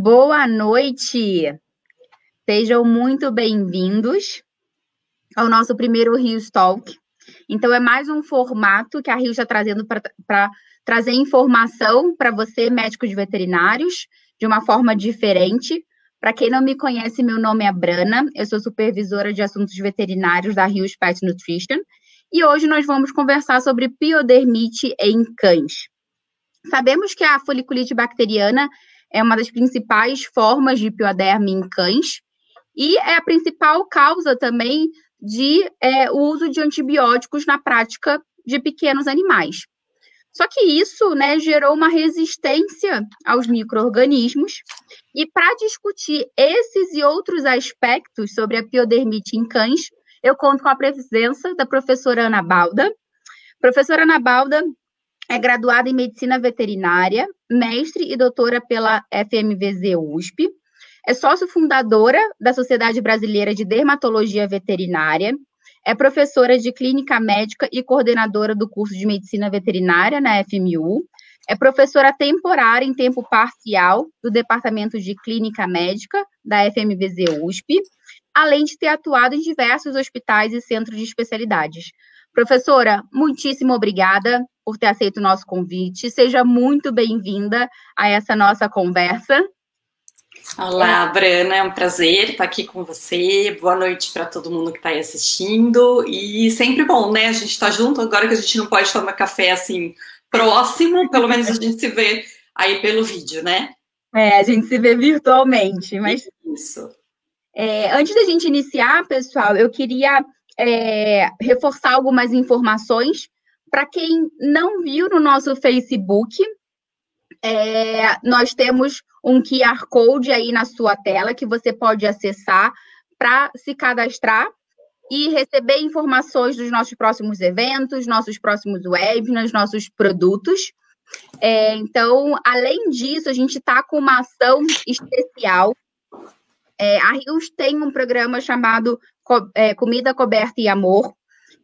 Boa noite! Sejam muito bem-vindos ao nosso primeiro Rios Talk. Então, é mais um formato que a Rios está trazendo para trazer informação para você, médicos veterinários, de uma forma diferente. Para quem não me conhece, meu nome é Brana, eu sou supervisora de assuntos veterinários da Rios Pet Nutrition, e hoje nós vamos conversar sobre piodermite em cães. Sabemos que a foliculite bacteriana é uma das principais formas de pioderme em cães e é a principal causa também de uso de antibióticos na prática de pequenos animais. Só que isso, gerou uma resistência aos micro-organismos, e para discutir esses e outros aspectos sobre a piodermite em cães, eu conto com a presença da professora Ana Balda. Professora Ana Balda é graduada em Medicina Veterinária, mestre e doutora pela FMVZ-USP, é sócio-fundadora da Sociedade Brasileira de Dermatologia Veterinária, é professora de Clínica Médica e coordenadora do curso de Medicina Veterinária na FMU, é professora temporária em tempo parcial do Departamento de Clínica Médica da FMVZ-USP, além de ter atuado em diversos hospitais e centros de especialidades. Professora, muitíssimo obrigada por ter aceito o nosso convite. Seja muito bem-vinda a essa nossa conversa. Olá, Brana, é um prazer estar aqui com você. Boa noite para todo mundo que está aí assistindo. E sempre bom, né? A gente está junto, agora que a gente não pode tomar café assim próximo, pelo menos a gente se vê aí pelo vídeo, né? A gente se vê virtualmente, mas... Isso. Antes da gente iniciar, pessoal, eu queria reforçar algumas informações. Para quem não viu no nosso Facebook, nós temos um QR Code aí na sua tela que você pode acessar para se cadastrar e receber informações dos nossos próximos eventos, nossos próximos webinars, nossos produtos. Então, além disso, a gente está com uma ação especial. A Rios tem um programa chamado Comida, Coberta e Amor,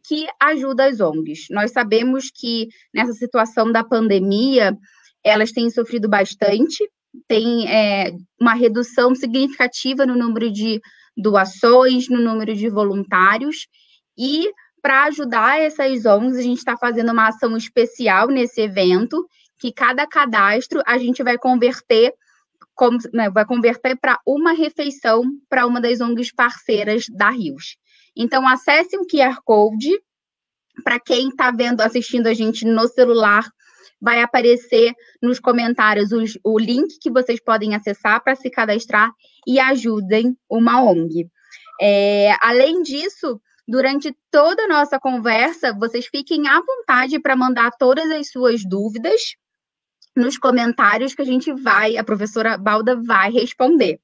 que ajuda as ONGs. Nós sabemos que nessa situação da pandemia, elas têm sofrido bastante, tem uma redução significativa no número de doações, no número de voluntários, e para ajudar essas ONGs, a gente está fazendo uma ação especial nesse evento, que cada cadastro a gente vai converter para uma refeição para uma das ONGs parceiras da Rios. Então, acesse o QR Code. Para quem está assistindo a gente no celular, vai aparecer nos comentários o link que vocês podem acessar para se cadastrar e ajudem uma ONG. Além disso, durante toda a nossa conversa, vocês fiquem à vontade para mandar todas as suas dúvidas nos comentários que a professora Balda vai responder.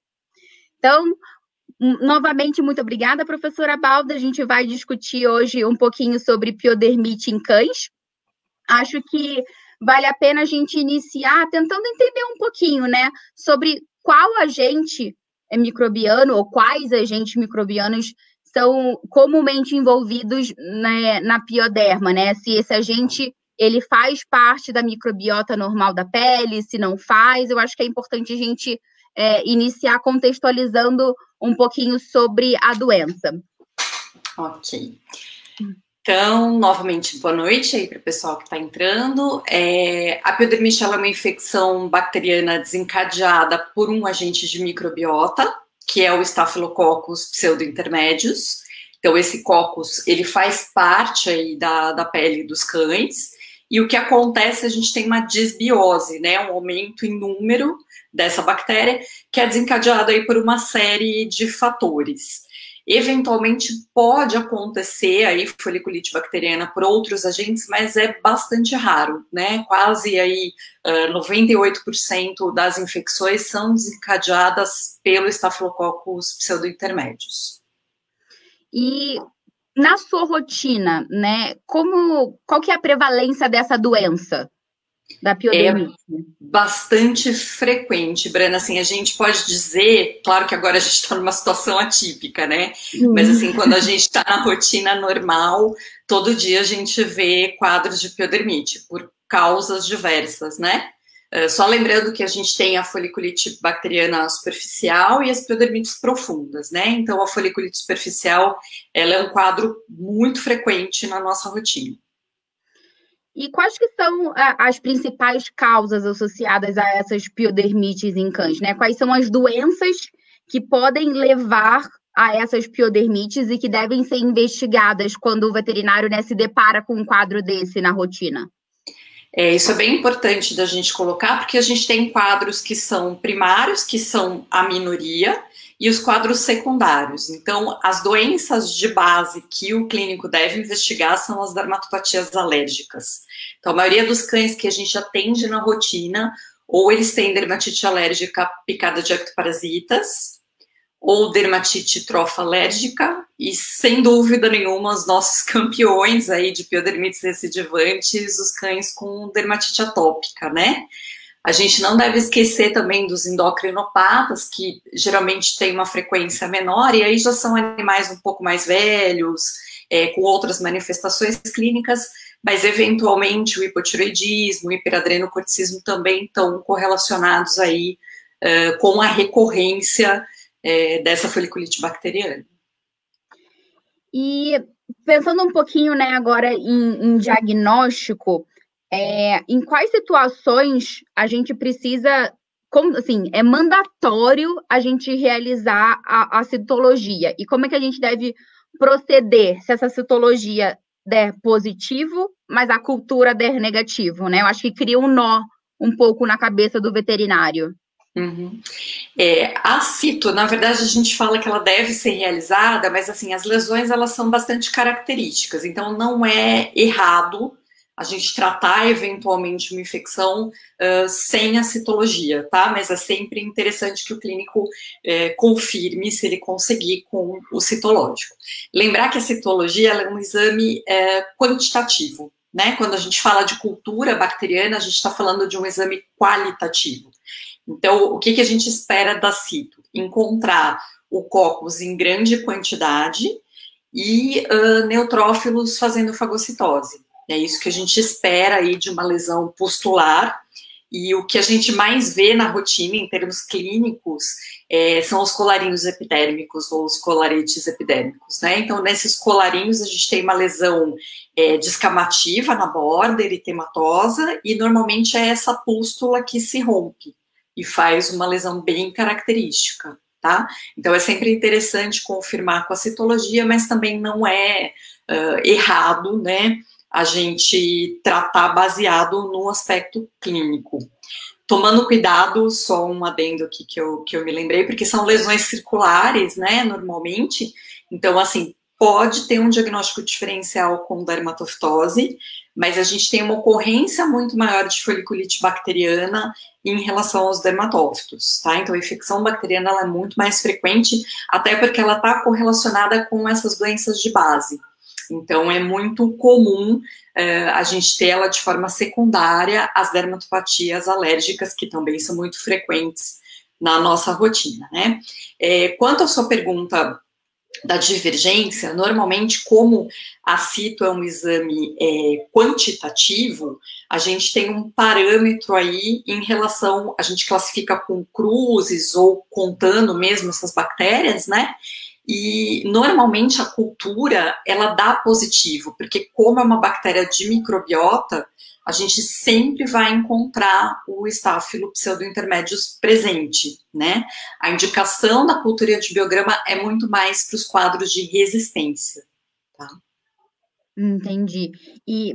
Então, novamente, muito obrigada, professora Balda. A gente vai discutir hoje um pouquinho sobre piodermite em cães. Acho que vale a pena a gente iniciar tentando entender um pouquinho, sobre qual agente microbiano ou quais agentes microbianos são comumente envolvidos na pioderma, Se esse agente ele faz parte da microbiota normal da pele, se não faz. Eu acho que é importante a gente iniciar contextualizando um pouquinho sobre a doença. Ok. Então, novamente, boa noite aí para o pessoal que está entrando. A piodermite ela é uma infecção bacteriana desencadeada por um agente de microbiota, que é o Staphylococcus pseudointermédios. Então, esse coccus, ele faz parte aí da pele dos cães. E o que acontece, a gente tem uma disbiose, um aumento em número dessa bactéria, que é desencadeado aí por uma série de fatores. Eventualmente pode acontecer aí foliculite bacteriana por outros agentes, mas é bastante raro, Quase aí 98% das infecções são desencadeadas pelo Staphylococcus pseudointermédios. E na sua rotina, qual que é a prevalência dessa doença, da piodermite? É bastante frequente, Brana. Assim, a gente pode dizer, claro que agora a gente está numa situação atípica, Mas assim, quando a gente está na rotina normal, todo dia a gente vê quadros de piodermite, por causas diversas, Só lembrando que a gente tem a foliculite bacteriana superficial e as piodermites profundas, né? Então, a foliculite superficial, ela é um quadro muito frequente na nossa rotina. E quais que são as principais causas associadas a essas piodermites em cães, né? Quais são as doenças que podem levar a essas piodermites e que devem ser investigadas quando o veterinário, né, se depara com um quadro desse na rotina? Isso é bem importante da gente colocar, porque a gente tem quadros que são primários, que são a minoria, e os quadros secundários. Então, as doenças de base que o clínico deve investigar são as dermatopatias alérgicas. Então, a maioria dos cães que a gente atende na rotina, ou eles têm dermatite alérgica picada de ectoparasitas, ou dermatite trofalérgica, e sem dúvida nenhuma os nossos campeões aí de piodermites recidivantes, os cães com dermatite atópica, né? A gente não deve esquecer também dos endocrinopatas, que geralmente têm uma frequência menor, e aí já são animais um pouco mais velhos, com outras manifestações clínicas, mas eventualmente o hipotireoidismo, o hiperadrenocorticismo também estão correlacionados aí com a recorrência dessa foliculite bacteriana. E pensando um pouquinho, né, agora em diagnóstico, em quais situações a gente precisa, como, assim, é mandatório a gente realizar a citologia? E como é que a gente deve proceder se essa citologia der positivo, mas a cultura der negativo, né? Eu acho que cria um nó um pouco na cabeça do veterinário. Uhum. A cito, na verdade, a gente fala que ela deve ser realizada, mas assim, as lesões elas são bastante características, então não é errado a gente tratar eventualmente uma infecção sem a citologia, tá? Mas é sempre interessante que o clínico confirme se ele conseguir com o citológico. Lembrar que a citologia ela é um exame quantitativo, né? Quando a gente fala de cultura bacteriana, a gente está falando de um exame qualitativo. Então, o que a gente espera da cito? Encontrar o coccus em grande quantidade e neutrófilos fazendo fagocitose. É isso que a gente espera aí de uma lesão pustular. E o que a gente mais vê na rotina, em termos clínicos, são os colarinhos epidérmicos ou os colaretes epidérmicos, né? Então, nesses colarinhos, a gente tem uma lesão descamativa na borda, eritematosa, e normalmente é essa pústula que se rompe e faz uma lesão bem característica, tá? Então, é sempre interessante confirmar com a citologia, mas também não é errado, né, a gente tratar baseado no aspecto clínico. Tomando cuidado, só um adendo aqui que eu me lembrei, porque são lesões circulares, né, normalmente, então, assim, pode ter um diagnóstico diferencial com dermatofitose, mas a gente tem uma ocorrência muito maior de foliculite bacteriana em relação aos dermatófitos, tá? Então, a infecção bacteriana ela é muito mais frequente, até porque ela está correlacionada com essas doenças de base. Então, é muito comum a gente ter ela de forma secundária, as dermatopatias alérgicas, que também são muito frequentes na nossa rotina, né? Quanto à sua pergunta da divergência, normalmente, como a cito é um exame quantitativo, a gente tem um parâmetro aí em relação, a gente classifica com cruzes ou contando mesmo essas bactérias, né? E normalmente a cultura ela dá positivo, porque como é uma bactéria de microbiota, a gente sempre vai encontrar o Staphylo pseudointermédios presente, né? A indicação da cultura de biograma é muito mais para os quadros de resistência, tá? Entendi.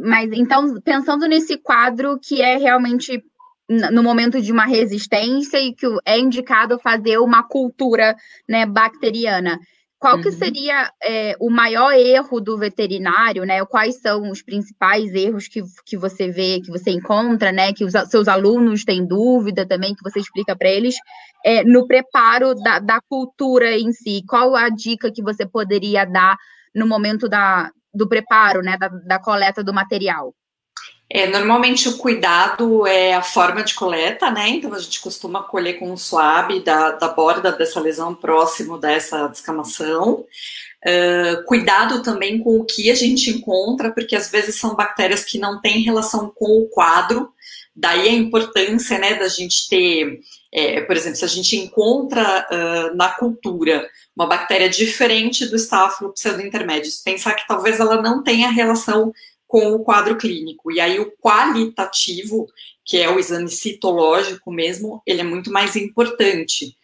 Mas então, pensando nesse quadro que é realmente no momento de uma resistência e que é indicado fazer uma cultura, né, bacteriana, qual que seria o maior erro do veterinário, né? Quais são os principais erros que você vê, que você encontra, né? Que os seus alunos têm dúvida também, que você explica para eles, no preparo da cultura em si? Qual a dica que você poderia dar no momento do preparo, né? Da coleta do material? Normalmente o cuidado é a forma de coleta, né? Então a gente costuma colher com um suave da borda dessa lesão próximo dessa descamação. Cuidado também com o que a gente encontra, porque às vezes são bactérias que não têm relação com o quadro daí a importância, né, da gente ter, por exemplo, se a gente encontra na cultura uma bactéria diferente do Staphylococcus pseudointermedius, pensar que talvez ela não tenha relação com o quadro clínico, e aí o qualitativo, que é o exame citológico mesmo, ele é muito mais importante.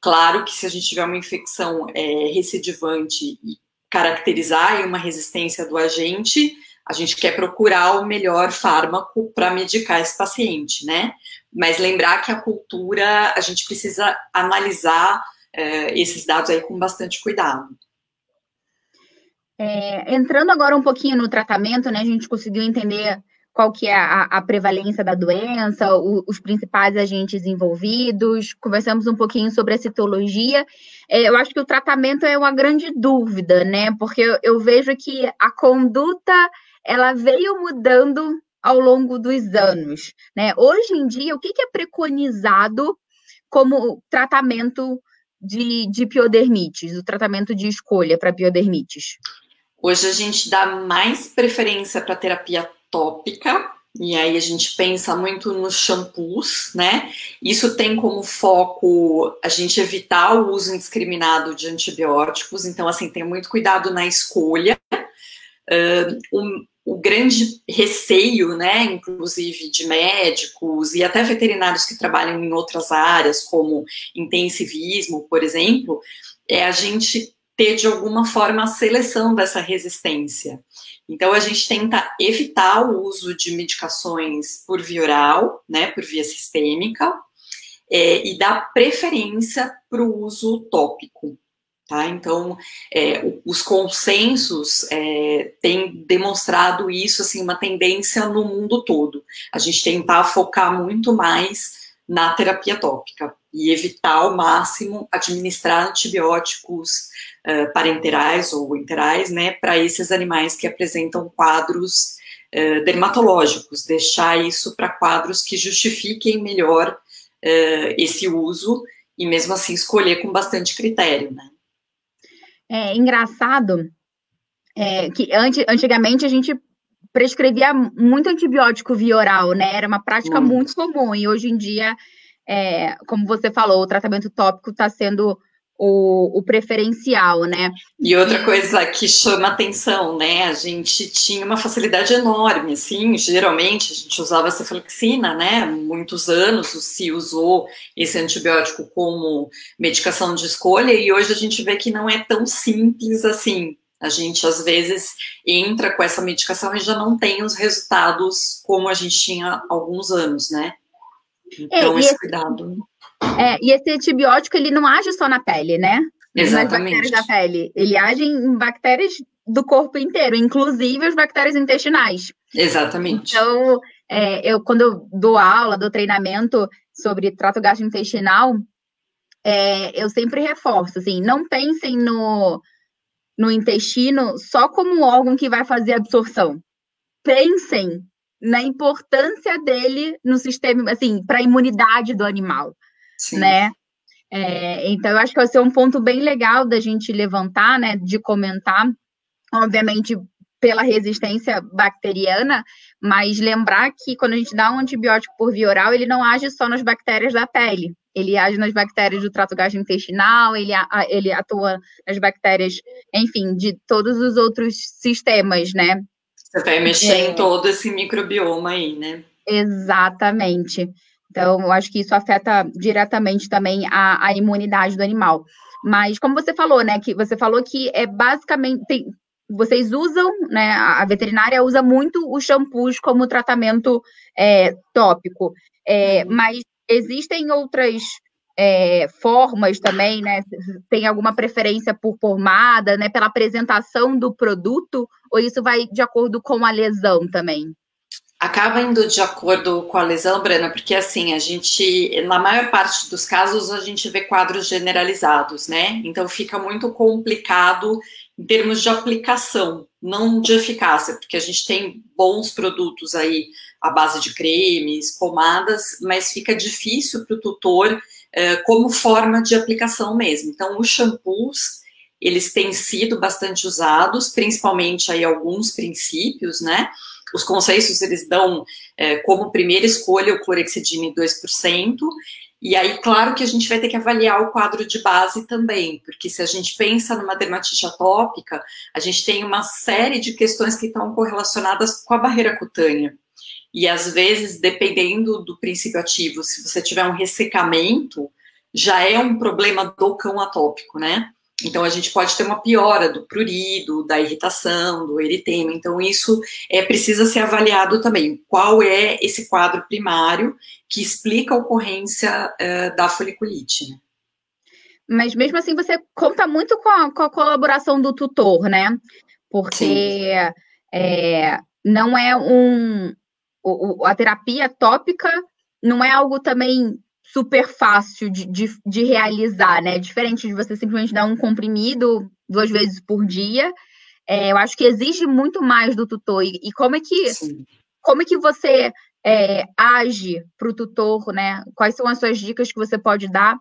Claro que se a gente tiver uma infecção recidivante e caracterizar uma resistência do agente, a gente quer procurar o melhor fármaco para medicar esse paciente, né? Mas lembrar que a cultura, a gente precisa analisar esses dados aí com bastante cuidado. Entrando agora um pouquinho no tratamento, né? A gente conseguiu entender qual que é a prevalência da doença, os principais agentes envolvidos, conversamos um pouquinho sobre a citologia. Eu acho que o tratamento é uma grande dúvida, né? Porque eu vejo que a conduta, ela veio mudando ao longo dos anos, né? Hoje em dia, o que é preconizado como tratamento de piodermites, o tratamento de escolha para piodermites? Hoje a gente dá mais preferência para terapia tópica, e aí a gente pensa muito nos shampoos, né? Isso tem como foco a gente evitar o uso indiscriminado de antibióticos, então, assim, tem muito cuidado na escolha. O grande receio, né, inclusive de médicos e até veterinários que trabalham em outras áreas, como intensivismo, por exemplo, é a gente ter, de alguma forma, a seleção dessa resistência. Então, a gente tenta evitar o uso de medicações por via oral, né, por via sistêmica, e dar preferência para o uso tópico. Tá? Então, os consensos têm demonstrado isso, assim, uma tendência no mundo todo. A gente tentar focar muito mais na terapia tópica e evitar ao máximo administrar antibióticos parenterais ou enterais, né, para esses animais que apresentam quadros dermatológicos, deixar isso para quadros que justifiquem melhor esse uso e mesmo assim escolher com bastante critério, né. É engraçado que antigamente a gente prescrevia muito antibiótico via oral, né? Era uma prática muito comum. E hoje em dia, como você falou, o tratamento tópico está sendo o preferencial, né? E outra coisa que chama atenção, né? A gente tinha uma facilidade enorme, assim, geralmente a gente usava cefalexina, né? Muitos anos se usou esse antibiótico como medicação de escolha e hoje a gente vê que não é tão simples assim. A gente, às vezes, entra com essa medicação e já não tem os resultados como a gente tinha há alguns anos, né? Então, esse cuidado. E esse antibiótico, ele não age só na pele, né? Exatamente. Nas bactérias da pele. Ele age em bactérias do corpo inteiro, inclusive as bactérias intestinais. Exatamente. Então, quando eu dou aula, dou treinamento sobre trato gastrointestinal, eu sempre reforço, assim, não pensem no intestino só como um órgão que vai fazer absorção. Pensem na importância dele no sistema, assim, para a imunidade do animal. Sim. Né? Então, eu acho que vai ser um ponto bem legal da gente levantar, né, de comentar, obviamente, pela resistência bacteriana, mas lembrar que quando a gente dá um antibiótico por via oral, ele não age só nas bactérias da pele, ele age nas bactérias do trato gastrointestinal, ele atua nas bactérias, enfim, de todos os outros sistemas, né? Você vai mexer em todo esse microbioma aí, né? Exatamente. Então, eu acho que isso afeta diretamente também a imunidade do animal. Mas, como você falou, né? Que você falou que basicamente vocês usam, né? A veterinária usa muito os shampoos como tratamento tópico. Mas existem outras formas também, né? Tem alguma preferência por pomada, né? Pela apresentação do produto, ou isso vai de acordo com a lesão também? Acaba indo de acordo com a lesão, Brana, porque assim, a gente, na maior parte dos casos, a gente vê quadros generalizados, né? Então fica muito complicado em termos de aplicação, não de eficácia, porque a gente tem bons produtos aí à base de cremes, pomadas, mas fica difícil para o tutor como forma de aplicação mesmo. Então, os shampoos, eles têm sido bastante usados, principalmente aí alguns princípios, né? os consensos, eles dão como primeira escolha o clorexidine 2%, e aí, claro que a gente vai ter que avaliar o quadro de base também, porque se a gente pensa numa dermatite atópica, a gente tem uma série de questões que estão correlacionadas com a barreira cutânea. E às vezes, dependendo do princípio ativo, se você tiver um ressecamento, já é um problema do cão atópico, né? Então, a gente pode ter uma piora do prurido, da irritação, do eritema. Então, isso precisa ser avaliado também. Qual é esse quadro primário que explica a ocorrência da foliculite, né? Mas mesmo assim, você conta muito com a colaboração do tutor, né? Porque não é a terapia tópica não é algo também super fácil de realizar, né? Diferente de você simplesmente dar um comprimido 2 vezes por dia, eu acho que exige muito mais do tutor. E como é que você age para o tutor, né? Quais são as suas dicas que você pode dar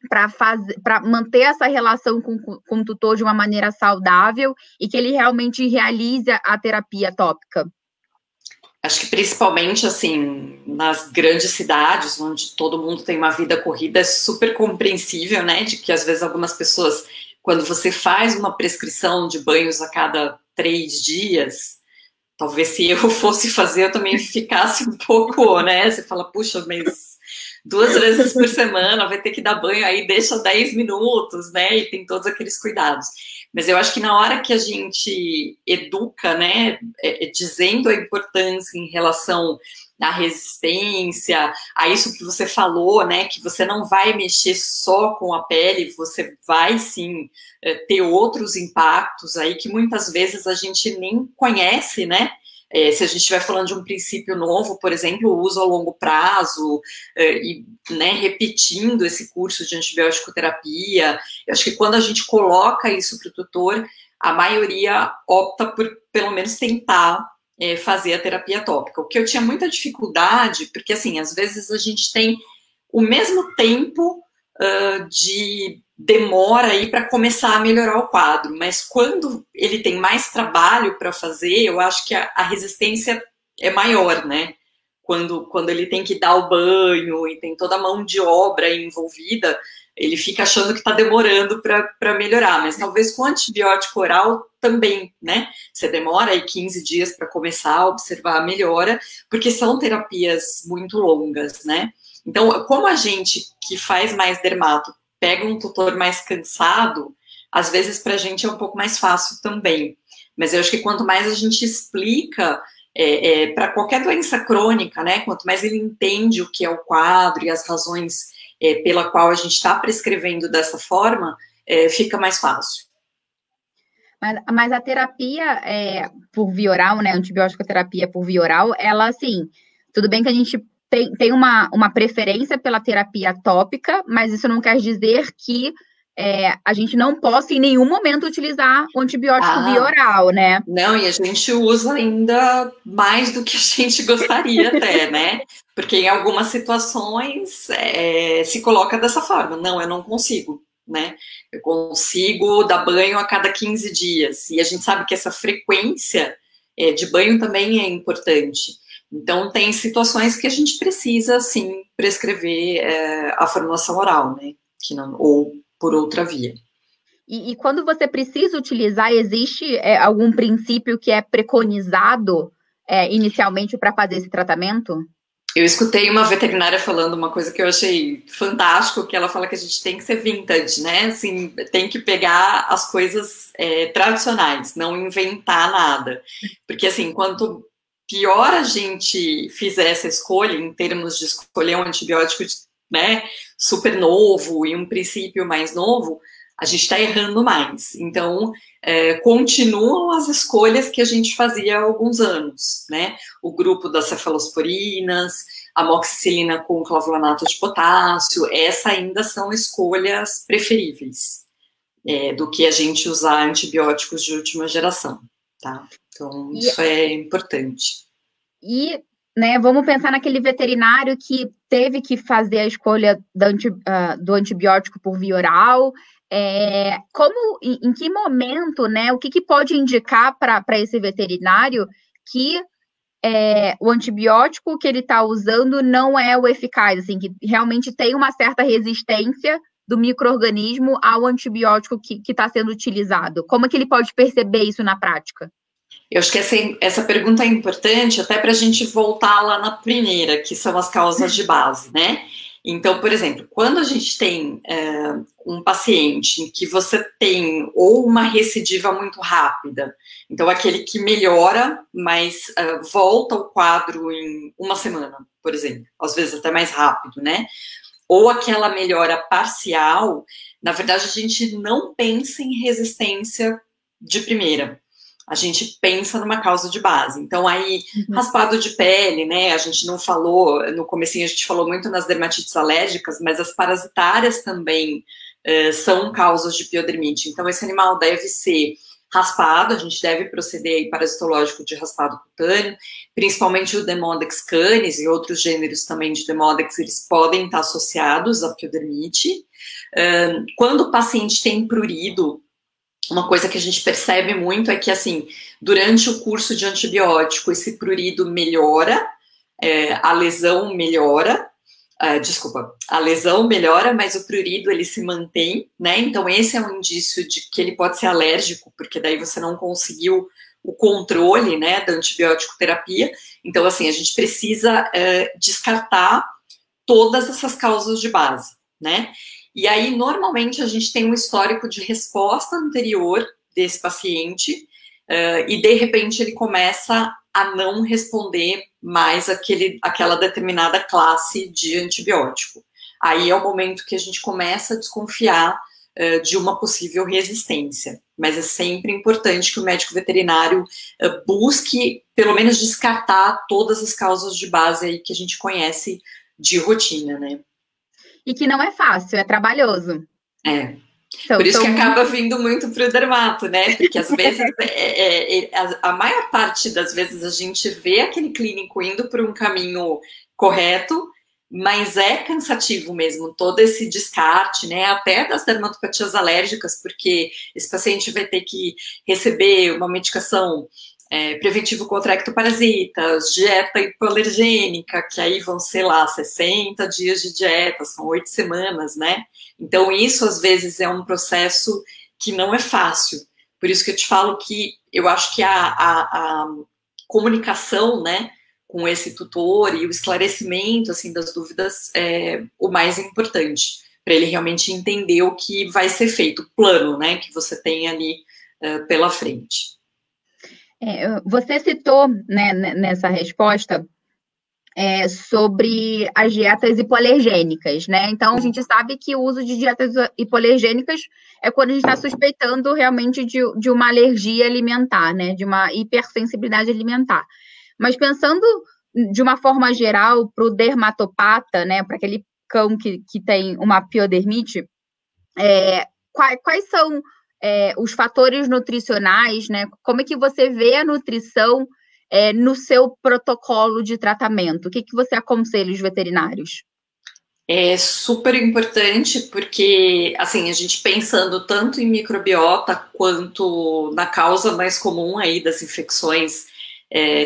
para manter essa relação com o tutor de uma maneira saudável e que ele realmente realize a terapia tópica? Acho que principalmente, assim, nas grandes cidades, onde todo mundo tem uma vida corrida, é super compreensível, né, de que às vezes algumas pessoas, quando você faz uma prescrição de banhos a cada 3 dias, talvez se eu fosse fazer, eu também ficasse um pouco, né, você fala, puxa, mas 2 vezes por semana vai ter que dar banho, aí deixa 10 minutos, né, e tem todos aqueles cuidados. Mas eu acho que na hora que a gente educa, né, dizendo a importância em relação à resistência, a isso que você falou, né, que você não vai mexer só com a pele, você vai sim ter outros impactos aí que muitas vezes a gente nem conhece, né? Se a gente estiver falando de um princípio novo, por exemplo, o uso a longo prazo, e né, repetindo esse curso de antibiótico terapia, eu acho que quando a gente coloca isso para o tutor, a maioria opta por, pelo menos, tentar fazer a terapia tópica. O que eu tinha muita dificuldade, porque, assim, às vezes a gente tem o mesmo tempo de demora aí para começar a melhorar o quadro, mas quando ele tem mais trabalho para fazer, eu acho que a resistência é maior, né? Quando ele tem que dar o banho e tem toda a mão de obra envolvida, ele fica achando que está demorando para melhorar, mas talvez com antibiótico oral também, né? Você demora aí 15 dias para começar a observar a melhora, porque são terapias muito longas, né? Então, como a gente que faz mais dermato pega um tutor mais cansado, às vezes para a gente é um pouco mais fácil também. Mas eu acho que quanto mais a gente explica para qualquer doença crônica, né, quanto mais ele entende o que é o quadro e as razões pela qual a gente está prescrevendo dessa forma, fica mais fácil. Mas a terapia por via oral, né, antibiótico terapia por via oral, ela, assim, tudo bem que a gente tem uma preferência pela terapia tópica, mas isso não quer dizer que a gente não possa em nenhum momento utilizar o antibiótico via oral, né? Não, e a gente usa ainda mais do que a gente gostaria até, né? Porque em algumas situações se coloca dessa forma. Não, eu não consigo, né? Eu consigo dar banho a cada 15 dias. E a gente sabe que essa frequência de banho também é importante. Então, tem situações que a gente precisa, sim, prescrever a formulação oral, né? Que não, ou por outra via. E quando você precisa utilizar, existe algum princípio que é preconizado inicialmente para fazer esse tratamento? Eu escutei uma veterinária falando uma coisa que eu achei fantástico, que ela fala que a gente tem que ser vintage, né? Assim, tem que pegar as coisas tradicionais, não inventar nada. Porque, assim, quanto pior a gente fizer essa escolha, em termos de escolher um antibiótico, né, super novo e um princípio mais novo, a gente está errando mais. Então, continuam as escolhas que a gente fazia há alguns anos, né? O grupo das cefalosporinas, amoxicilina com clavulanato de potássio, essas ainda são escolhas preferíveis do que a gente usar antibióticos de última geração, tá? Então, isso é importante. E, né, vamos pensar naquele veterinário que teve que fazer a escolha do antibiótico por via oral. Em que momento, né, o que pode indicar para esse veterinário que o antibiótico que ele está usando não é o eficaz, assim, que realmente tem uma certa resistência do micro-organismo ao antibiótico que está sendo utilizado? Como é que ele pode perceber isso na prática? Eu acho que essa pergunta é importante até para a gente voltar lá na primeira, que são as causas de base, né? Então, por exemplo, quando a gente tem um paciente em que você tem ou uma recidiva muito rápida, então aquele que melhora, mas volta ao quadro em uma semana, por exemplo, às vezes até mais rápido, né? Ou aquela melhora parcial, na verdade a gente não pensa em resistência de primeira. A gente pensa numa causa de base. Então, aí, raspado de pele, né? A gente não falou, no comecinho a gente falou muito nas dermatites alérgicas, mas as parasitárias também são causas de piodermite. Então, esse animal deve ser raspado, a gente deve proceder aí parasitológico de raspado cutâneo, principalmente o Demodex canis e outros gêneros também de Demodex, eles podem estar associados à piodermite. Quando o paciente tem prurido, uma coisa que a gente percebe muito é que, assim, durante o curso de antibiótico, esse prurido melhora, a lesão melhora, a lesão melhora, mas o prurido, ele se mantém, né? Então, esse é um indício de que ele pode ser alérgico, porque daí você não conseguiu o controle, né, da antibiótico terapia. Então, assim, a gente precisa descartar todas essas causas de base, né? E aí, normalmente, a gente tem um histórico de resposta anterior desse paciente e, de repente, ele começa a não responder mais aquela determinada classe de antibiótico. Aí é o momento que a gente começa a desconfiar de uma possível resistência. Mas é sempre importante que o médico veterinário busque, pelo menos, descartar todas as causas de base aí que a gente conhece de rotina, né? E que não é fácil, é trabalhoso. Então, por isso que acaba vindo muito para o dermato, né? Porque às vezes, a maior parte das vezes a gente vê aquele clínico indo por um caminho correto, mas é cansativo mesmo, todo esse descarte, né? Até das dermatopatias alérgicas, porque esse paciente vai ter que receber uma medicação preventivo contra ectoparasitas, dieta hipoalergênica, que aí vão ser lá 60 dias de dieta, são 8 semanas, né? Então, isso às vezes é um processo que não é fácil. Por isso que eu te falo que eu acho que a comunicação, né, com esse tutor e o esclarecimento, assim, das dúvidas é o mais importante, para ele realmente entender o que vai ser feito, o plano, né, que você tem ali pela frente. Você citou, né, nessa resposta sobre as dietas hipoalergênicas, né? Então, a gente sabe que o uso de dietas hipoalergênicas é quando a gente está suspeitando realmente de uma alergia alimentar, né? De uma hipersensibilidade alimentar. Mas pensando de uma forma geral para o dermatopata, né? Para aquele cão que tem uma piodermite, quais são os fatores nutricionais, né? Como é que você vê a nutrição no seu protocolo de tratamento? O que você aconselha os veterinários? É super importante porque, assim, a gente pensando tanto em microbiota quanto na causa mais comum aí das infecções,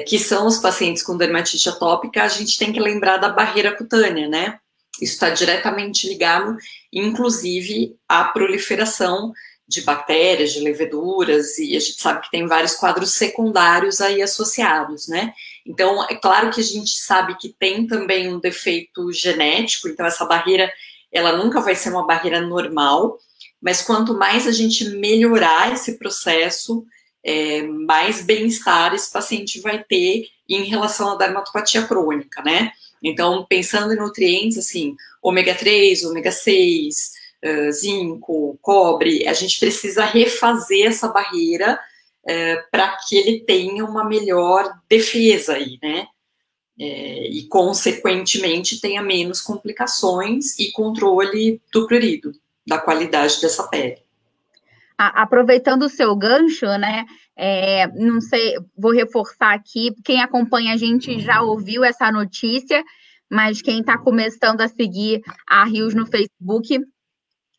que são os pacientes com dermatite atópica, a gente tem que lembrar da barreira cutânea, né? Isso está diretamente ligado, inclusive, à proliferação de bactérias, de leveduras, e a gente sabe que tem vários quadros secundários aí associados, né? Então, é claro que a gente sabe que tem também um defeito genético, então essa barreira, ela nunca vai ser uma barreira normal, mas quanto mais a gente melhorar esse processo, mais bem-estar esse paciente vai ter em relação à dermatopatia crônica, né? Então, pensando em nutrientes, assim, ômega 3, ômega 6, zinco, cobre, a gente precisa refazer essa barreira para que ele tenha uma melhor defesa aí, né? E, consequentemente, tenha menos complicações e controle do prurido, da qualidade dessa pele. Aproveitando o seu gancho, né? Não sei, vou reforçar aqui. Quem acompanha a gente já ouviu essa notícia, mas quem está começando a seguir a Rios no Facebook,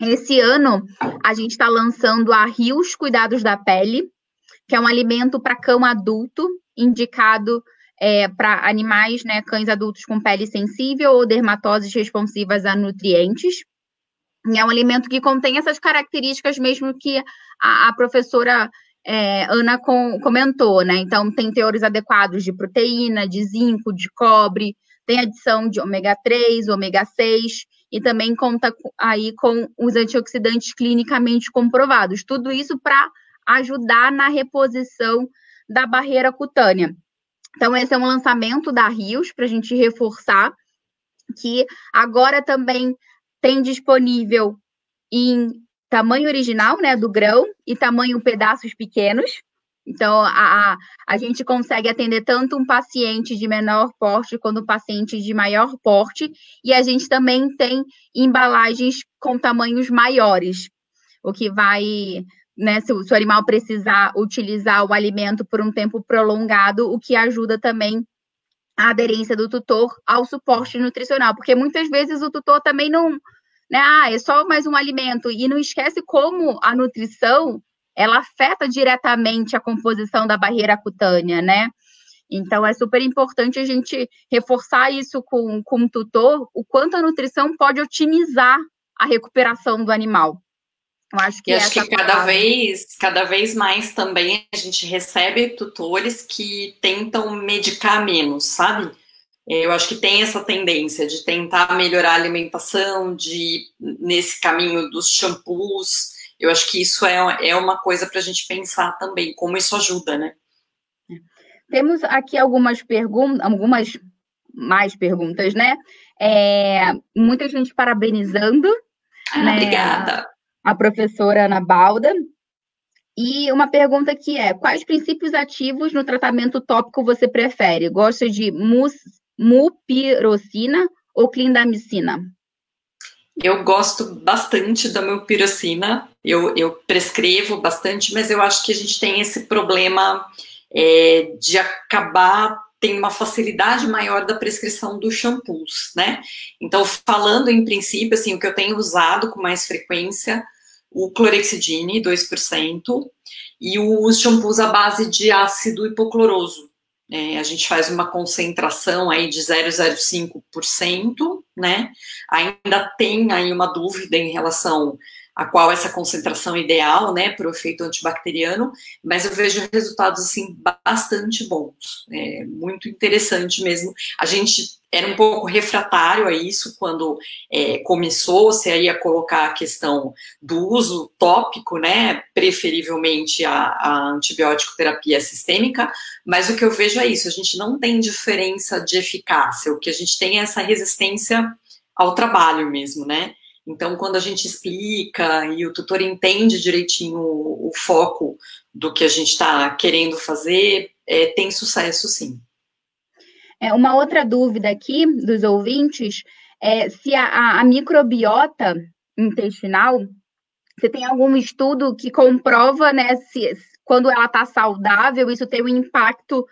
esse ano a gente está lançando a Rios Cuidados da Pele, que é um alimento para cão adulto, indicado para animais, né, cães adultos com pele sensível ou dermatoses responsivas a nutrientes. E é um alimento que contém essas características mesmo que a professora Ana comentou, né? Então, tem teores adequados de proteína, de zinco, de cobre, tem adição de ômega 3, ômega 6, e também conta aí com os antioxidantes clinicamente comprovados. Tudo isso para ajudar na reposição da barreira cutânea. Então, esse é um lançamento da Rios, para a gente reforçar que agora também tem disponível em tamanho original, né, do grão, e tamanho pedaços pequenos. Então, a gente consegue atender tanto um paciente de menor porte quanto um paciente de maior porte, e a gente também tem embalagens com tamanhos maiores, o que vai, né, se o animal precisar utilizar o alimento por um tempo prolongado, o que ajuda também a aderência do tutor ao suporte nutricional, porque muitas vezes o tutor também não, né, é só mais um alimento, e não esquece como a nutrição, ela afeta diretamente a composição da barreira cutânea, né? Então, é super importante a gente reforçar isso com o tutor, o quanto a nutrição pode otimizar a recuperação do animal. Eu acho que cada vez mais também a gente recebe tutores que tentam medicar menos, sabe? Eu acho que tem essa tendência de tentar melhorar a alimentação, nesse caminho dos shampoos. Eu acho que isso é uma coisa para a gente pensar também, como isso ajuda, né? Temos aqui algumas mais perguntas, né? Muita gente parabenizando, né, obrigada. A professora Ana Balda. E uma pergunta que quais princípios ativos no tratamento tópico você prefere? Gosta de mupirocina ou clindamicina? Eu gosto bastante da mupirocina, eu prescrevo bastante, mas eu acho que a gente tem esse problema de acabar, tem uma facilidade maior da prescrição dos shampoos, né? Então, falando em princípio, assim, o que eu tenho usado com mais frequência, o clorexidine, 2%, e os shampoos à base de ácido hipocloroso. A gente faz uma concentração aí de 0,05%, né? Ainda tem aí uma dúvida em relação a qual essa concentração ideal, né, para o efeito antibacteriano, mas eu vejo resultados, assim, bastante bons. Muito interessante mesmo. A gente era um pouco refratário a isso quando começou-se aí a colocar a questão do uso tópico, né, preferivelmente a antibiótico terapia sistêmica, mas o que eu vejo é isso, a gente não tem diferença de eficácia, o que a gente tem é essa resistência ao trabalho mesmo, né? Então, quando a gente explica e o tutor entende direitinho o foco do que a gente está querendo fazer, tem sucesso, sim. Uma outra dúvida aqui dos ouvintes é se a microbiota intestinal, você tem algum estudo que comprova, né, se quando ela está saudável, isso tem um impacto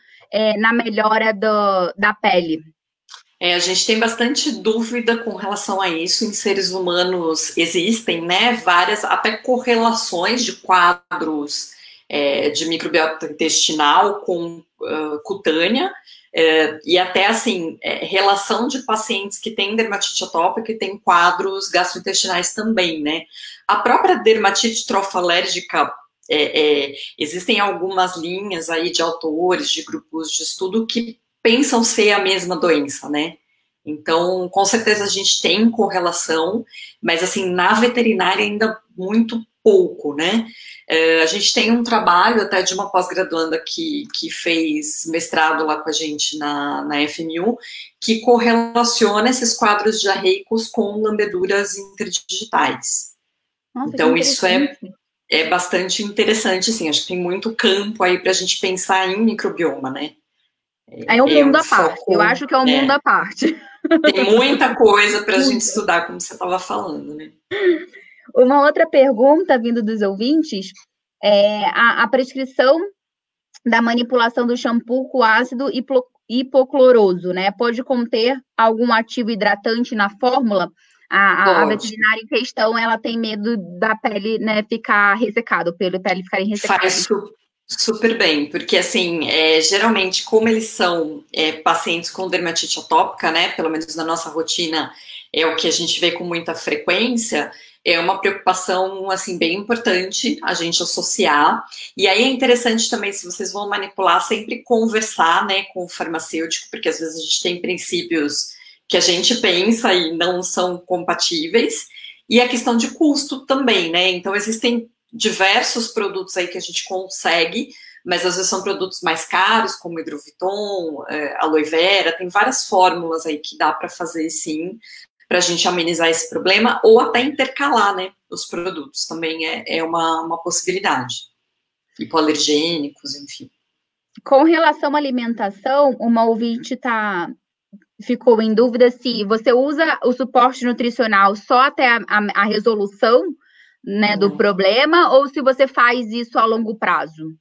na melhora da pele? A gente tem bastante dúvida com relação a isso. Em seres humanos existem, né, várias até correlações de quadros de microbiota intestinal com cutânea, e até assim, relação de pacientes que têm dermatite atópica e têm quadros gastrointestinais também, né. A própria dermatite trofalérgica, existem algumas linhas aí de autores, de grupos de estudo que pensam ser a mesma doença, né? Então, com certeza a gente tem correlação, mas assim, na veterinária ainda muito pouco, né? A gente tem um trabalho até de uma pós-graduanda que fez mestrado lá com a gente na FMU, que correlaciona esses quadros diarreicos com lambeduras interdigitais. Nossa, então, isso é bastante interessante, assim, acho que tem muito campo aí para a gente pensar em microbioma, né? É um mundo à parte, eu acho que é um mundo à parte. Tem muita coisa para a gente estudar, como você estava falando, né? Uma outra pergunta vindo dos ouvintes é a prescrição da manipulação do shampoo com ácido hipocloroso, né? Pode conter algum ativo hidratante na fórmula? A veterinária em questão, ela tem medo da pele, né, ficar ressecada, pelo pele ficarem ressecadas. Super bem, porque assim, geralmente, como eles são pacientes com dermatite atópica, né, pelo menos na nossa rotina, é o que a gente vê com muita frequência, é uma preocupação, assim, bem importante a gente associar. E aí é interessante também, se vocês vão manipular, sempre conversar, né, com o farmacêutico, porque às vezes a gente tem princípios que a gente pensa e não são compatíveis. E a questão de custo também, né, então existem diversos produtos aí que a gente consegue, mas às vezes são produtos mais caros, como hidroviton, aloe vera, tem várias fórmulas aí que dá para fazer sim, para a gente amenizar esse problema, ou até intercalar, né, os produtos, também é uma possibilidade. Hipoalergênicos, enfim. Com relação à alimentação, uma ouvinte ficou em dúvida se você usa o suporte nutricional só até a resolução, né, do problema, ou se você faz isso a longo prazo?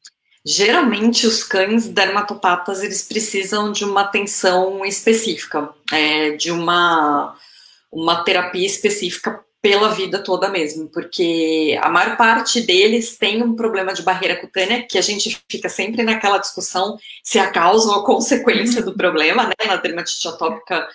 Geralmente, os cães dermatopatas, eles precisam de uma atenção específica, de uma terapia específica pela vida toda mesmo, porque a maior parte deles tem um problema de barreira cutânea, que a gente fica sempre naquela discussão se a causa ou a consequência do problema, né? Na dermatite atópica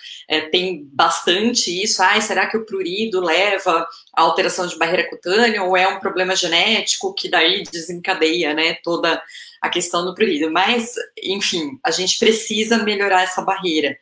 tem bastante isso. Será que o prurido leva a alteração de barreira cutânea ou é um problema genético que daí desencadeia, né, toda a questão do prurido? Mas, enfim, a gente precisa melhorar essa barreira.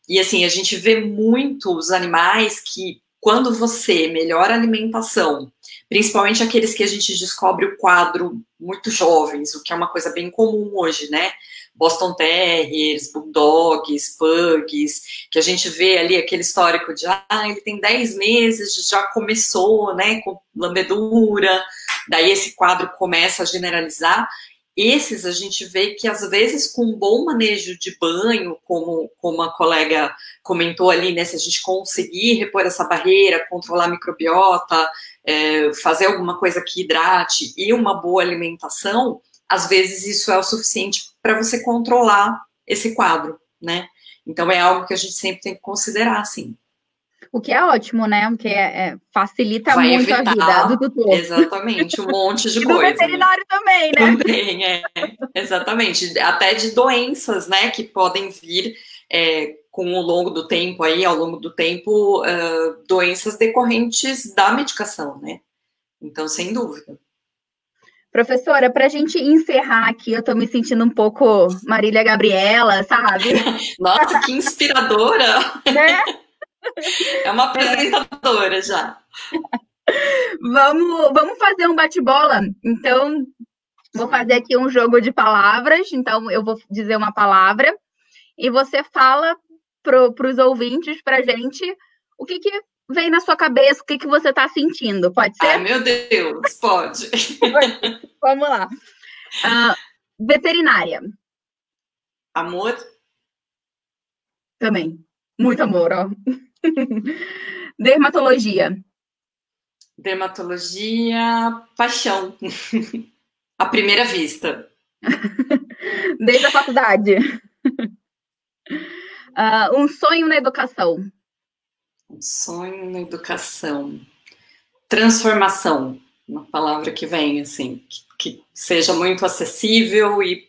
E assim, a gente vê muitos animais que, quando você melhora a alimentação, principalmente aqueles que a gente descobre o quadro muito jovens, o que é uma coisa bem comum hoje, né? Boston Terriers, Bulldogs, Pugs, que a gente vê ali aquele histórico de, ele tem 10 meses, já começou, né, com lambedura, daí esse quadro começa a generalizar. Esses a gente vê que, às vezes, com um bom manejo de banho, como a colega comentou ali, né, se a gente conseguir repor essa barreira, controlar a microbiota, fazer alguma coisa que hidrate e uma boa alimentação, às vezes isso é o suficiente para você controlar esse quadro, né? Então é algo que a gente sempre tem que considerar, assim. O que é ótimo, né? Porque facilita Vai muito evitar, a vida do tutor. exatamente, um monte de e coisa. do veterinário, né? Também, né? Também, exatamente. Até de doenças, né, que podem vir com o longo do tempo, aí, ao longo do tempo, doenças decorrentes da medicação, né? Então, sem dúvida. Professora, para a gente encerrar aqui, eu estou me sentindo um pouco Marília Gabriela, sabe? Nossa, que inspiradora! Né? É uma apresentadora já. Vamos fazer um bate-bola. Então, vou fazer aqui um jogo de palavras. Então, eu vou dizer uma palavra e você fala para os ouvintes, para a gente, o que vem na sua cabeça, o que você está sentindo. Pode ser? Ai, meu Deus, pode. Vamos lá. Veterinária. Amor? Também. Muito amor, ó. Dermatologia. Dermatologia, paixão. À primeira vista. Desde a faculdade. Um sonho na educação. Um sonho na educação. Transformação. Uma palavra que vem, assim, que seja muito acessível e,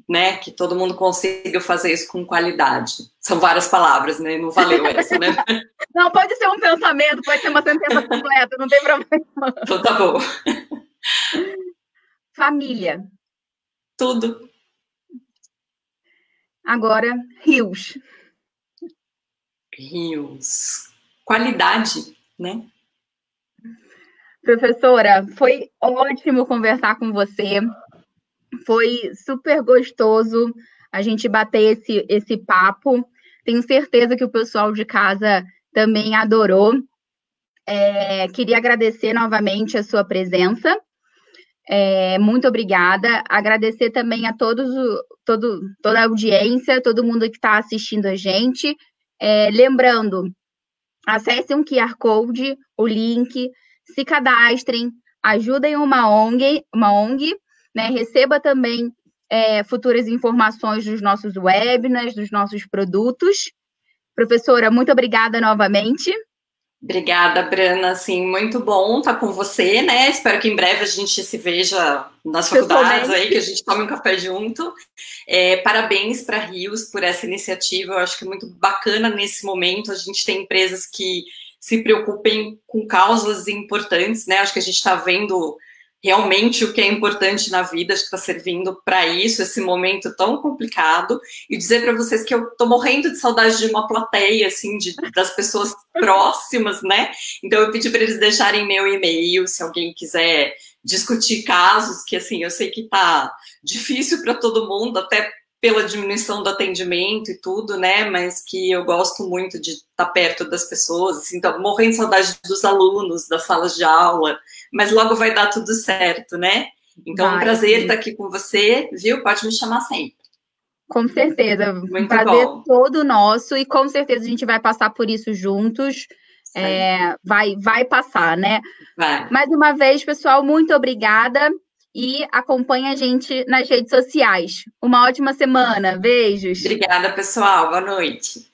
né, que todo mundo consiga fazer isso com qualidade. São várias palavras, né? Não valeu essa, né? Não, pode ser um pensamento, pode ser uma sentença completa, não tem problema. Então tá bom. Família. Tudo. Agora, rios. Rios. Qualidade, né? Professora, foi ótimo conversar com você. Foi super gostoso a gente bater esse papo. Tenho certeza que o pessoal de casa também adorou. Queria agradecer novamente a sua presença. Muito obrigada. Agradecer também a toda a audiência, todo mundo que está assistindo a gente. Lembrando, acessem um QR Code, o link, se cadastrem, ajudem uma ONG, né? Receba também futuras informações dos nossos webinars, dos nossos produtos. Professora, muito obrigada novamente. Obrigada, Brana, assim, muito bom estar com você, né? Espero que em breve a gente se veja nas faculdades aí, que a gente tome um café junto. Parabéns para Rios por essa iniciativa, eu acho que é muito bacana nesse momento a gente tem empresas que se preocupem com causas importantes, né? Acho que a gente está vendo realmente o que é importante na vida, acho que está servindo para isso, esse momento tão complicado, e dizer para vocês que eu estou morrendo de saudade de uma plateia, assim, das pessoas próximas, né? Então eu pedi para eles deixarem meu e-mail, se alguém quiser discutir casos, que assim, eu sei que tá difícil para todo mundo, até pela diminuição do atendimento e tudo, né? Mas que eu gosto muito de estar perto das pessoas, assim, então morrendo de saudade dos alunos, das salas de aula, mas logo vai dar tudo certo, né? Então, é um prazer estar aqui com você, viu? Pode me chamar sempre. Com certeza. Um prazer todo nosso e com certeza a gente vai passar por isso juntos. Vai passar, né? Vai. Mais uma vez, pessoal, muito obrigada e acompanhe a gente nas redes sociais. Uma ótima semana. Beijos. Obrigada, pessoal. Boa noite.